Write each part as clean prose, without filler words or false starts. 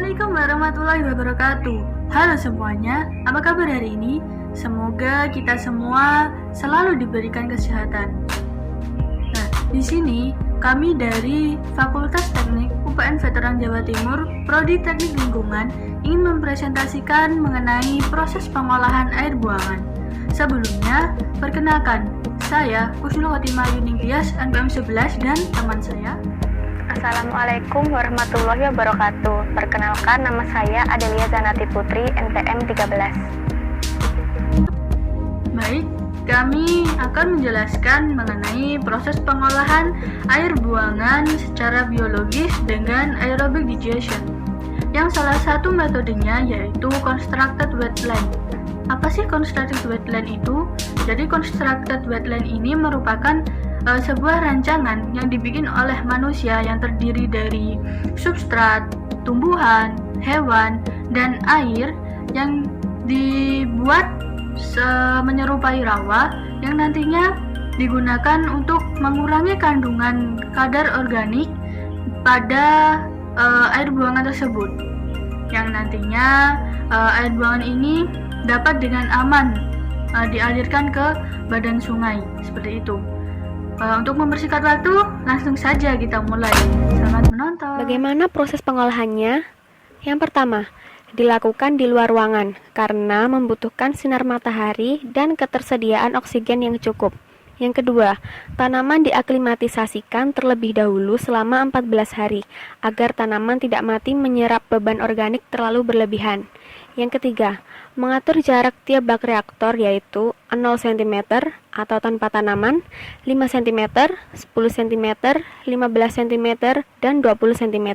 Assalamualaikum warahmatullahi wabarakatuh. Halo semuanya, apa kabar hari ini? Semoga kita semua selalu diberikan kesehatan. Nah, di sini kami dari Fakultas Teknik UPN Veteran Jawa Timur, Prodi Teknik Lingkungan, ingin mempresentasikan mengenai proses pengolahan air buangan. Sebelumnya, perkenalkan, saya Kusnul Khotimah Yuningtyas, NPM 11, dan teman saya. Assalamualaikum warahmatullahi wabarakatuh. Perkenalkan, nama saya Adelia Zanati Putri, NPM 13. Baik, kami akan menjelaskan mengenai proses pengolahan air buangan secara biologis dengan aerobic digestion. Yang salah satu metodenya yaitu constructed wetland. Apa sih constructed wetland itu? Jadi constructed wetland ini merupakan sebuah rancangan yang dibikin oleh manusia yang terdiri dari substrat, tumbuhan, hewan, dan air yang dibuat menyerupai rawa yang nantinya digunakan untuk mengurangi kandungan kadar organik pada air buangan tersebut, yang nantinya air buangan ini dapat dengan aman dialirkan ke badan sungai, seperti itu. Untuk mempersingkat waktu, langsung saja kita mulai. Selamat menonton. Bagaimana proses pengolahannya? Yang pertama, dilakukan di luar ruangan karena membutuhkan sinar matahari dan ketersediaan oksigen yang cukup. Yang kedua, tanaman diaklimatisasikan terlebih dahulu selama 14 hari agar tanaman tidak mati menyerap beban organik terlalu berlebihan. Yang ketiga, mengatur jarak tiap bak reaktor yaitu 0 cm atau tanpa tanaman, 5 cm, 10 cm, 15 cm, dan 20 cm.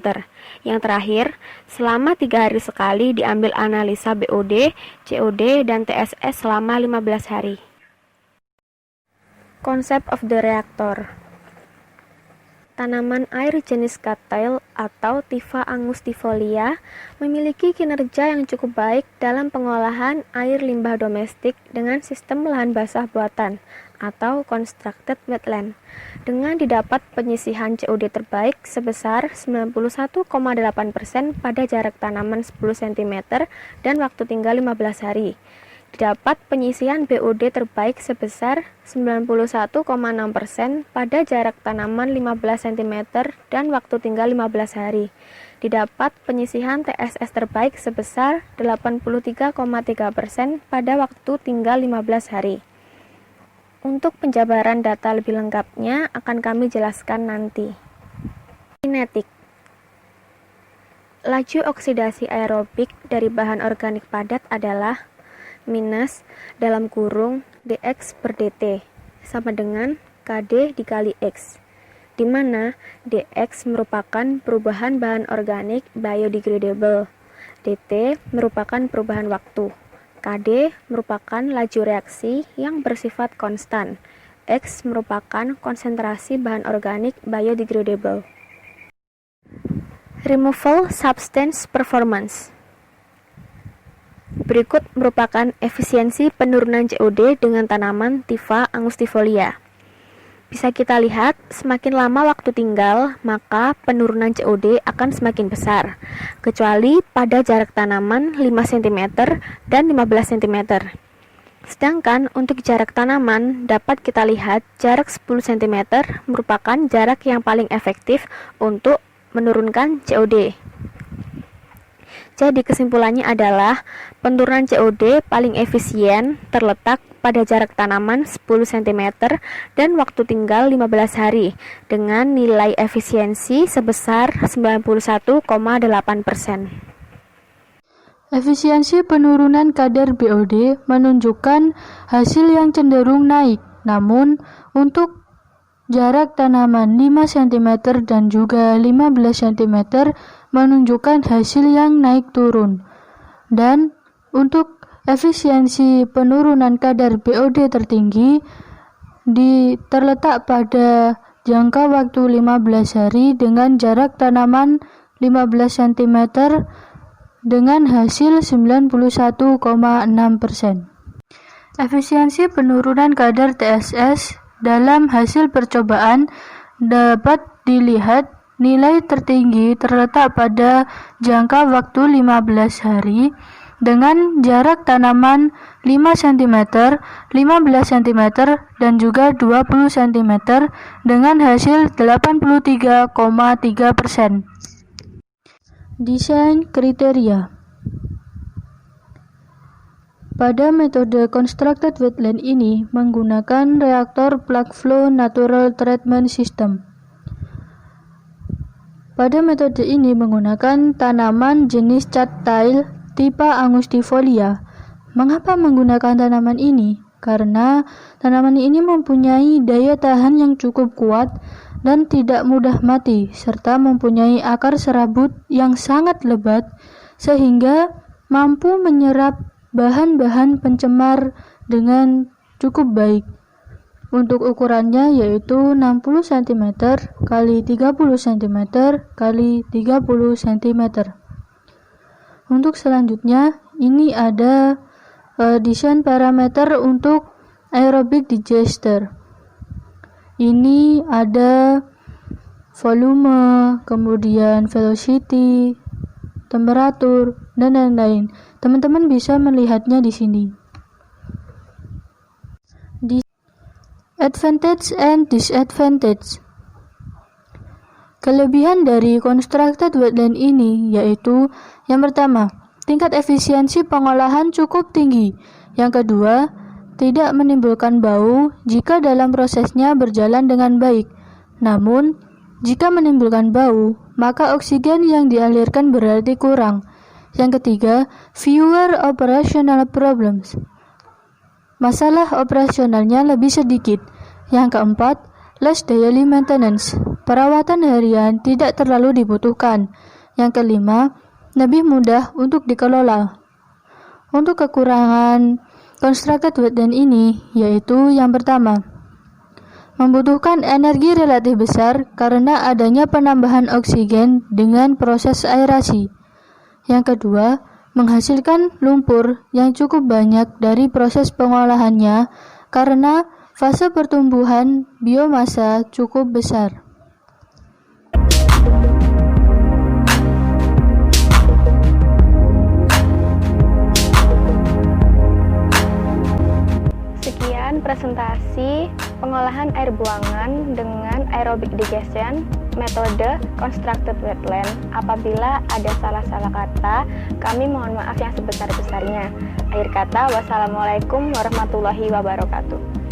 Yang terakhir, selama 3 hari sekali diambil analisa BOD, COD, dan TSS selama 15 hari. Concept of the reactor. Tanaman air jenis cattail atau Typha angustifolia memiliki kinerja yang cukup baik dalam pengolahan air limbah domestik dengan sistem lahan basah buatan atau constructed wetland, dengan didapat penyisihan COD terbaik sebesar 91,8% pada jarak tanaman 10 cm dan waktu tinggal 15 hari. Didapat penyisihan BOD terbaik sebesar 91,6% pada jarak tanaman 15 cm dan waktu tinggal 15 hari. Didapat penyisihan TSS terbaik sebesar 83,3% pada waktu tinggal 15 hari. Untuk penjabaran data lebih lengkapnya akan kami jelaskan nanti. Kinetik. Laju oksidasi aerobik dari bahan organik padat adalah minus dalam kurung dx per dt sama dengan kd dikali x, di mana dx merupakan perubahan bahan organik biodegradable, dt merupakan perubahan waktu, kd merupakan laju reaksi yang bersifat konstan, x merupakan konsentrasi bahan organik biodegradable. Removal substance performance. Berikut merupakan efisiensi penurunan COD dengan tanaman Typha angustifolia. Bisa kita lihat, semakin lama waktu tinggal, maka penurunan COD akan semakin besar, kecuali pada jarak tanaman 5 cm dan 15 cm. Sedangkan untuk jarak tanaman, dapat kita lihat jarak 10 cm merupakan jarak yang paling efektif untuk menurunkan COD. Jadi kesimpulannya adalah penurunan COD paling efisien terletak pada jarak tanaman 10 cm dan waktu tinggal 15 hari dengan nilai efisiensi sebesar 91,8%. Efisiensi penurunan kadar BOD menunjukkan hasil yang cenderung naik, namun untuk jarak tanaman 5 cm dan juga 15 cm menunjukkan hasil yang naik turun. Dan untuk efisiensi penurunan kadar BOD tertinggi terletak pada jangka waktu 15 hari dengan jarak tanaman 15 cm dengan hasil 91,6%. Efisiensi penurunan kadar TSS dalam hasil percobaan dapat dilihat Nilai tertinggi terletak pada jangka waktu 15 hari dengan jarak tanaman 5 cm, 15 cm, dan juga 20 cm dengan hasil 83,3%. Desain kriteria. Pada metode constructed wetland ini menggunakan reaktor plug flow natural treatment system. Pada metode ini menggunakan tanaman jenis cattail tipe angustifolia. Mengapa menggunakan tanaman ini? Karena tanaman ini mempunyai daya tahan yang cukup kuat dan tidak mudah mati, serta mempunyai akar serabut yang sangat lebat sehingga mampu menyerap bahan-bahan pencemar dengan cukup baik. Untuk ukurannya yaitu 60 cm kali 30 cm kali 30 cm. Untuk selanjutnya, ini ada desain parameter untuk aerobic digester. Ini ada volume, kemudian velocity, temperatur, dan lain-lain. Teman-teman bisa melihatnya di sini. Advantage and disadvantage. Kelebihan dari constructed wetland ini yaitu yang pertama, tingkat efisiensi pengolahan cukup tinggi. Yang kedua, tidak menimbulkan bau jika dalam prosesnya berjalan dengan baik. Namun, jika menimbulkan bau, maka oksigen yang dialirkan berarti kurang. Yang ketiga, fewer operational problems. Masalah operasionalnya lebih sedikit. Yang keempat, less daily maintenance. Perawatan harian tidak terlalu dibutuhkan. Yang kelima, lebih mudah untuk dikelola. Untuk kekurangan constructed wetland ini yaitu yang pertama, membutuhkan energi relatif besar karena adanya penambahan oksigen dengan proses aerasi. Yang kedua, menghasilkan lumpur yang cukup banyak dari proses pengolahannya karena fase pertumbuhan biomasa cukup besar. Sekian presentasi pengolahan air buangan dengan aerobic digestion metode constructed wetland. Apabila ada salah-salah kata, kami mohon maaf yang sebesar-besarnya. Akhir kata, wassalamualaikum warahmatullahi wabarakatuh.